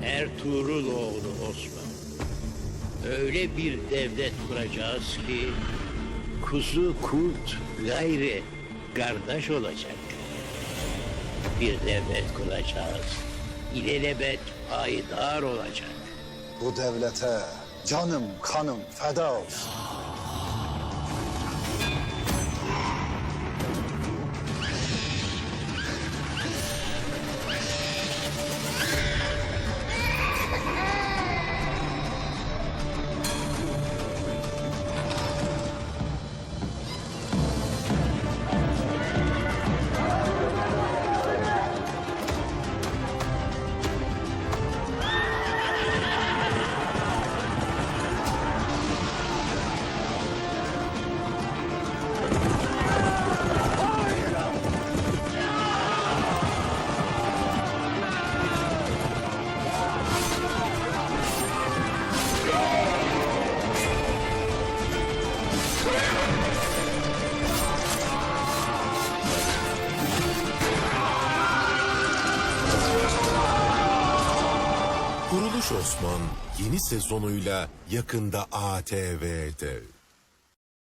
Ertuğruloğlu Osman. Öyle bir devlet kuracağız ki kuzu kurt gayri kardeş olacak. Bir devlet kuracağız. İlelebet payidar olacak. Bu devlete canım kanım feda olsun. Kuruluş Osman yeni sezonuyla yakında ATV'de.